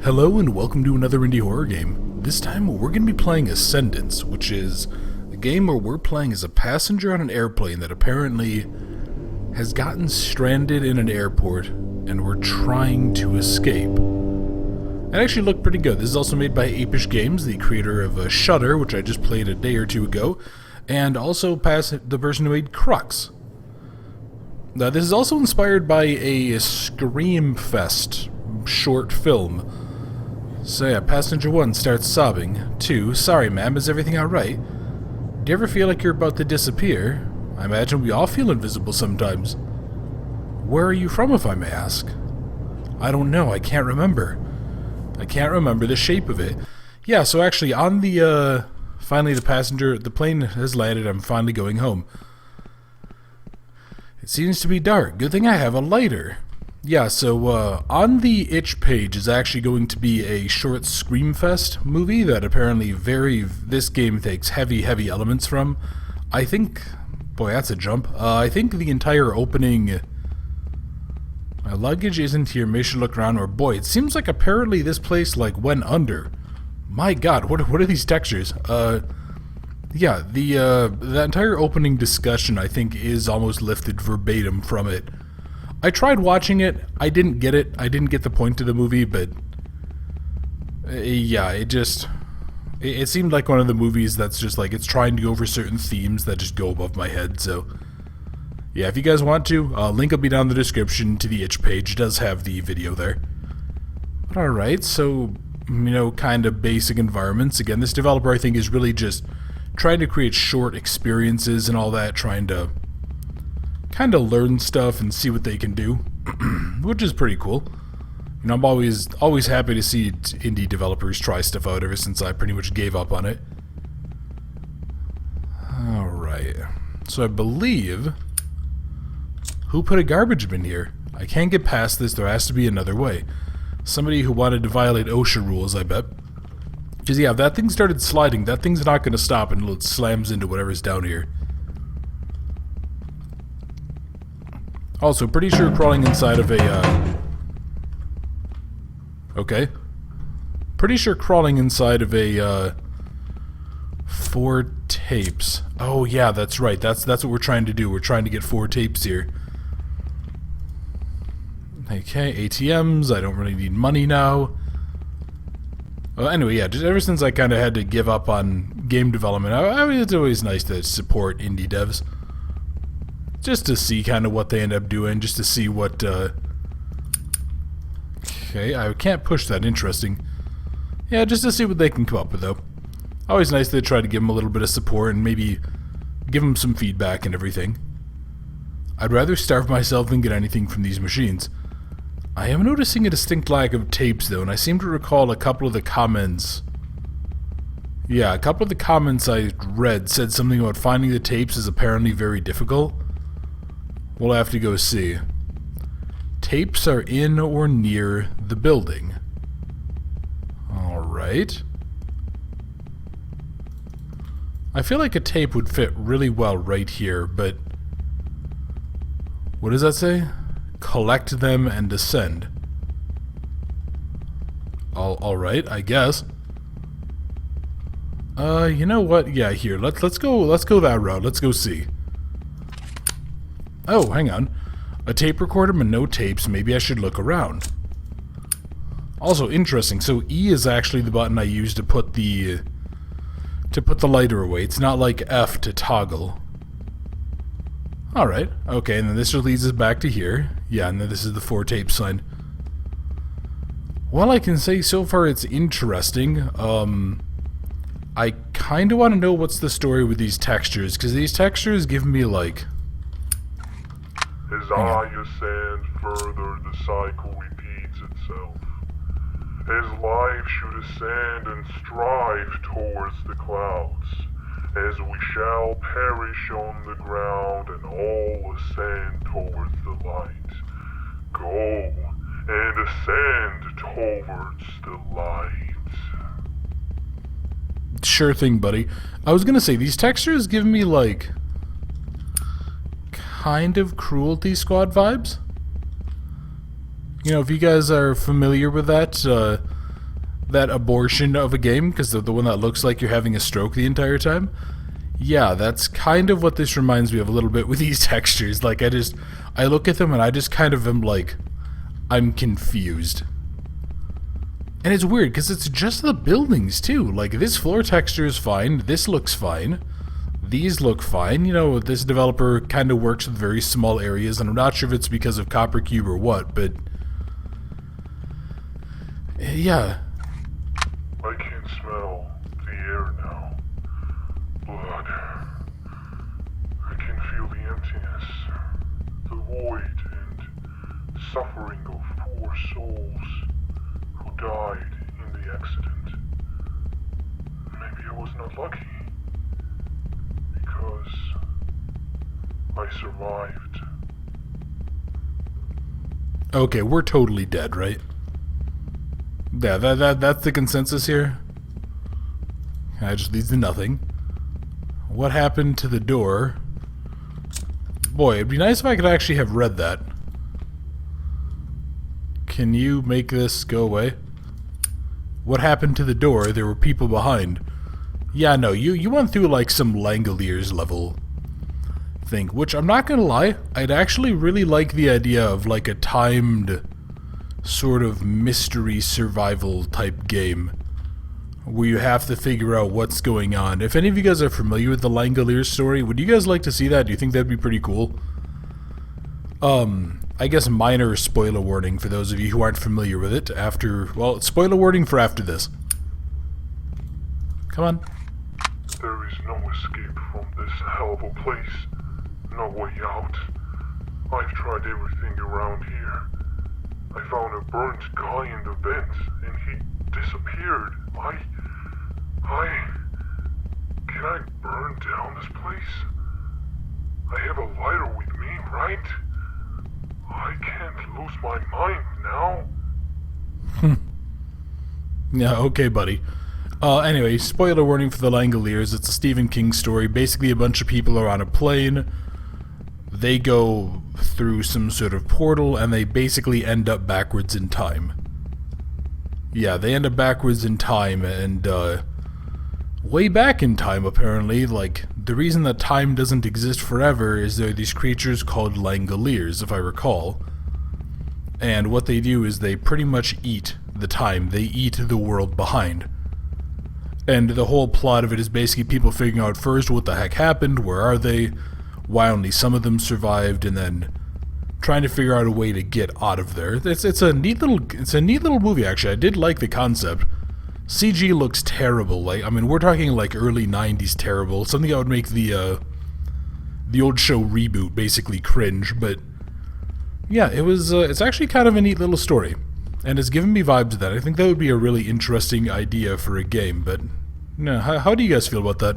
Hello and welcome to another indie horror game. This time we're going to be playing Ascendance, which is a game where we're playing as a passenger on an airplane that apparently has gotten stranded in an airport and we're trying to escape. It actually looked pretty good. This is also made by Apish Games, the creator of Shudder, which I just played a day or two ago, and also the person who made Crux. Now, this is also inspired by a Scream Fest short film. So yeah, passenger 1 starts sobbing. 2, sorry ma'am, is everything alright? Do you ever feel like you're about to disappear? I imagine we all feel invisible sometimes. Where are you from, if I may ask? I don't know, I can't remember. I can't remember the shape of it. Yeah, so actually on the, finally the plane has landed, I'm finally going home. It seems to be dark. Good thing I have a lighter. Yeah, so on the itch page is actually going to be a short Screamfest movie that apparently this game takes heavy elements from. I think, boy, that's a jump. I think the entire opening, my luggage isn't here, maybe I should look around, or boy, it seems like apparently this place like went under. My god, what are these textures? Yeah, the entire opening discussion I think is almost lifted verbatim from it. I tried watching it, I didn't get it, I didn't get the point of the movie, but yeah, it seemed like one of the movies that's just like, it's trying to go over certain themes that just go above my head, so yeah, if you guys want to, link will be down in the description to the itch page, it does have the video there. But alright, so, you know, kind of basic environments. Again, this developer I think is really just trying to create short experiences and all that, trying to kind of learn stuff and see what they can do, which is pretty cool. You know, I'm always happy to see indie developers try stuff out ever since I pretty much gave up on it. Alright, so I believe, who put a garbage bin here? I can't get past this, there has to be another way. Somebody who wanted to violate OSHA rules, I bet. Because yeah, if that thing started sliding, that thing's not going to stop until it slams into whatever's down here. Also, pretty sure crawling inside of a, okay. Pretty sure crawling inside of a, 4 tapes. Oh yeah, that's right, that's what we're trying to do. We're trying to get 4 tapes here. Okay, ATMs, I don't really need money now. Well, anyway, yeah, just ever since I kind of had to give up on game development, it's always nice to support indie devs. Just to see kind of what they end up doing, just to see what, okay, I can't push that, interesting. Yeah, just to see what they can come up with, though. Always nice to try to give them a little bit of support and maybe give them some feedback and everything. I'd rather starve myself than get anything from these machines. I am noticing a distinct lack of tapes, though, and I seem to recall a couple of the comments. Yeah, a couple of the comments I read said something about finding the tapes is apparently very difficult. We'll have to go see. Tapes are in or near the building. Alright. I feel like a tape would fit really well right here, but what does that say? Collect them and descend. Alright, I guess. You know what? Yeah, here. Let's go that route. Let's go see. Oh, hang on. A tape recorder but no tapes. Maybe I should look around. Also interesting. So E is actually the button I use to put the lighter away. It's not like F to toggle. Alright, okay, and then this just leads us back to here. Yeah, and then this is the 4 tape sign. Well, I can say so far it's interesting. I kind of want to know what's the story with these textures, because these textures give me like... As I ascend further, the cycle repeats itself. As life should ascend and strive towards the clouds, as we shall perish on the ground and all ascend towards the light. Go and ascend towards the light. Sure thing, buddy. I was gonna say, these textures give me like kind of Cruelty Squad vibes. You know, if you guys are familiar with that, that abortion of a game, because the one that looks like you're having a stroke the entire time. Yeah, that's kind of what this reminds me of a little bit with these textures. Like, I look at them and I just kind of am like, I'm confused. And it's weird, because it's just the buildings, too. Like, this floor texture is fine, this looks fine, these look fine. You know, this developer kind of works with very small areas, and I'm not sure if it's because of Copper Cube or what, but... yeah. I can smell the air now. Blood. I can feel the emptiness, the void, and suffering of poor souls who died in the accident. Maybe I was not lucky, because I survived. Okay, we're totally dead, right? Yeah, that's the consensus here. That just leads to nothing. What happened to the door? Boy, it'd be nice if I could actually have read that. Can you make this go away? What happened to the door? There were people behind. Yeah, no, you went through like some Langoliers level thing, which I'm not gonna lie, I'd actually really like the idea of like a timed sort of mystery survival type game where you have to figure out what's going on. If any of you guys are familiar with the Langoliers story, would you guys like to see that? Do you think that'd be pretty cool? I guess minor spoiler warning for those of you who aren't familiar with it after, well, spoiler warning for after this. Come on. There is no escape from this hell of a place. No way out. I've tried everything around here. I found a burnt guy in the vents, and he disappeared. Can I burn down this place? I have a lighter with me, right? I can't lose my mind now. Yeah, okay, buddy. Anyway, spoiler warning for the Langoliers. It's a Stephen King story. Basically, a bunch of people are on a plane. They go through some sort of portal, and they basically end up backwards in time. Yeah, they end up backwards in time, and, way back in time, apparently, like, the reason that time doesn't exist forever is there are these creatures called Langoliers, if I recall. And what they do is they pretty much eat the time. They eat the world behind. And the whole plot of it is basically people figuring out first what the heck happened, where are they, why only some of them survived, and then trying to figure out a way to get out of there. It's a neat little movie, actually. I did like the concept. CG looks terrible. Like, I mean, we're talking like early 90s terrible. Something that would make the old show Reboot basically cringe, but yeah, it's actually kind of a neat little story. And it's given me vibes of that. I think that would be a really interesting idea for a game, but no, how do you guys feel about that?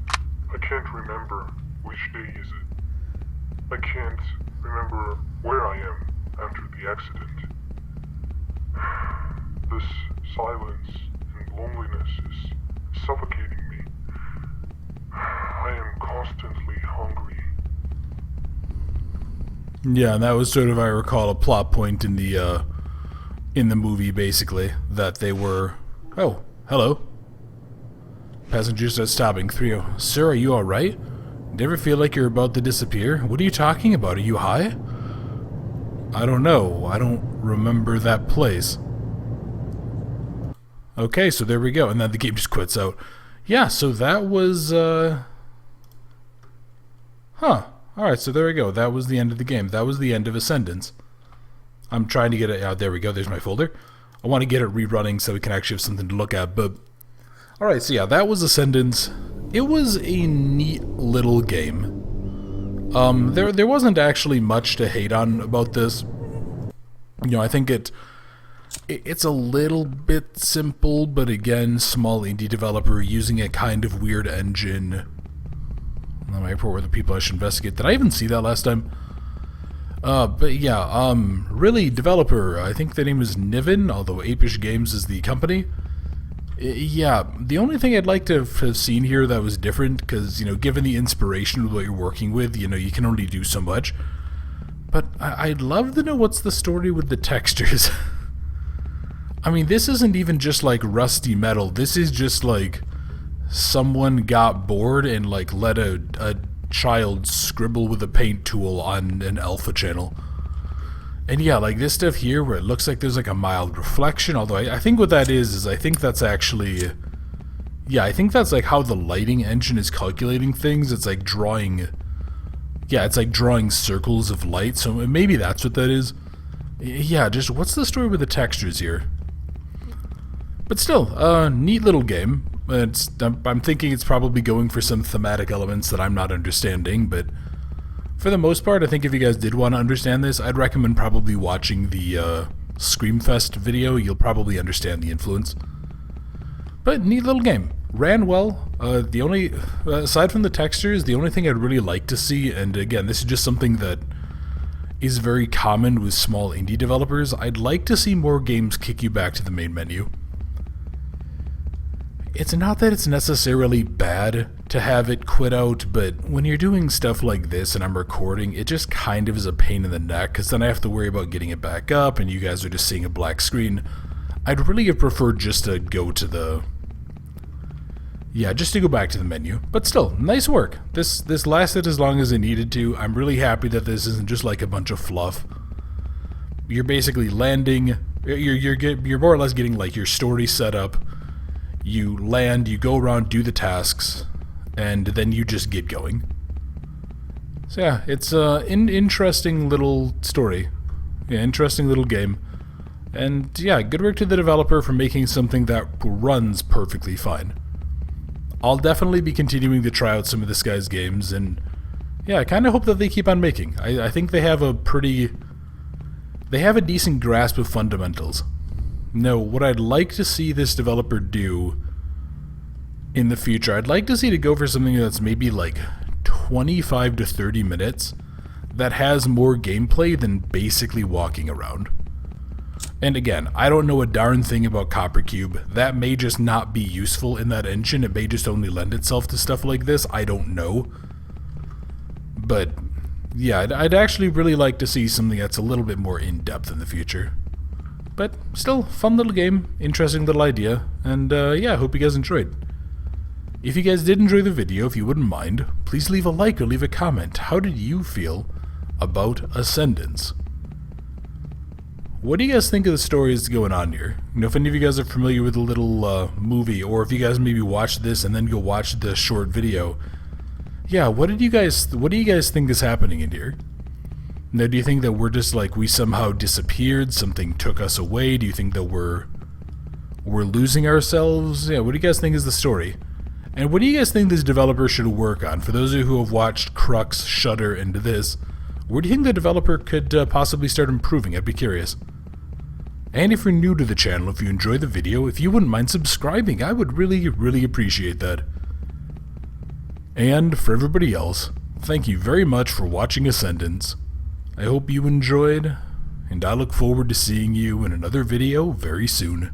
I can't remember which day is it. I can't remember where I am after the accident. This silence and loneliness is suffocating me. I am constantly hungry. Yeah, and that was sort of, I recall, a plot point in the movie, basically, that they were... Oh, hello. Passengers are stopping. 3-0. Sir, are you alright? Do you ever feel like you're about to disappear? What are you talking about? Are you high? I don't know. I don't remember that place. Okay, so there we go. And then the game just quits out. Yeah, so that was, Huh. Alright, so there we go. That was the end of the game. That was the end of Ascendance. I'm trying to get it out. There we go. There's my folder. I want to get it rerunning so we can actually have something to look at. But alright, so yeah, that was Ascendance. It was a neat little game. There wasn't actually much to hate on about this. You know, I think it's a little bit simple, but again, small indie developer using a kind of weird engine. My report were the people I should investigate. Did I even see that last time? But yeah, really, developer, I think the name is Niven, although Apish Games is the company. Yeah, the only thing I'd like to have seen here that was different, because, you know, given the inspiration of what you're working with, you know, you can only do so much. But I'd love to know what's the story with the textures. I mean, this isn't even just like rusty metal. This is just like someone got bored and like let a child scribble with a paint tool on an alpha channel. And yeah, like this stuff here where it looks like there's like a mild reflection, although I think what that is I think that's actually... Yeah, I think that's like how the lighting engine is calculating things. It's like drawing... Yeah, it's like drawing circles of light, so maybe that's what that is. Yeah, just what's the story with the textures here? But still, neat little game. I'm thinking it's probably going for some thematic elements that I'm not understanding, but for the most part, I think if you guys did want to understand this, I'd recommend probably watching the Screamfest video. You'll probably understand the influence. But neat little game. Ran well. The only, aside from the textures, the only thing I'd really like to see, and again, this is just something that is very common with small indie developers, I'd like to see more games kick you back to the main menu. It's not that it's necessarily bad to have it quit out, but when you're doing stuff like this and I'm recording, it just kind of is a pain in the neck, because then I have to worry about getting it back up, and you guys are just seeing a black screen. I'd really have preferred just to go to the... Yeah, just to go back to the menu. But still, nice work. This lasted as long as it needed to. I'm really happy that this isn't just like a bunch of fluff. You're basically landing... You're more or less getting like your story set up. You land, you go around, do the tasks, and then you just get going. So yeah, it's an interesting little story. Yeah, interesting little game. And yeah, good work to the developer for making something that runs perfectly fine. I'll definitely be continuing to try out some of this guy's games, and yeah, I kind of hope that they keep on making. I think they have a decent grasp of fundamentals. No, what I'd like to see this developer do in the future, I'd like to see to go for something that's maybe like 25 to 30 minutes that has more gameplay than basically walking around. And again, I don't know a darn thing about Coppercube. That may just not be useful in that engine. It may just only lend itself to stuff like this. I don't know. But yeah, I'd actually really like to see something that's a little bit more in-depth in the future. But still, fun little game, interesting little idea, and yeah, I hope you guys enjoyed. If you guys did enjoy the video, if you wouldn't mind, please leave a like or leave a comment. How did you feel about Ascendance? What do you guys think of the stories going on here? You know, if any of you guys are familiar with the little movie, or if you guys maybe watch this and then go watch the short video, yeah, what do you guys think is happening in here? Now, do you think that we're just like, we somehow disappeared, something took us away? Do you think that we're losing ourselves? Yeah, what do you guys think is the story? And what do you guys think this developer should work on? For those of you who have watched Crux, Shudder, and this, where do you think the developer could possibly start improving? I'd be curious. And if you're new to the channel, if you enjoy the video, if you wouldn't mind subscribing, I would really, really appreciate that. And for everybody else, thank you very much for watching Ascendance. I hope you enjoyed, and I look forward to seeing you in another video very soon.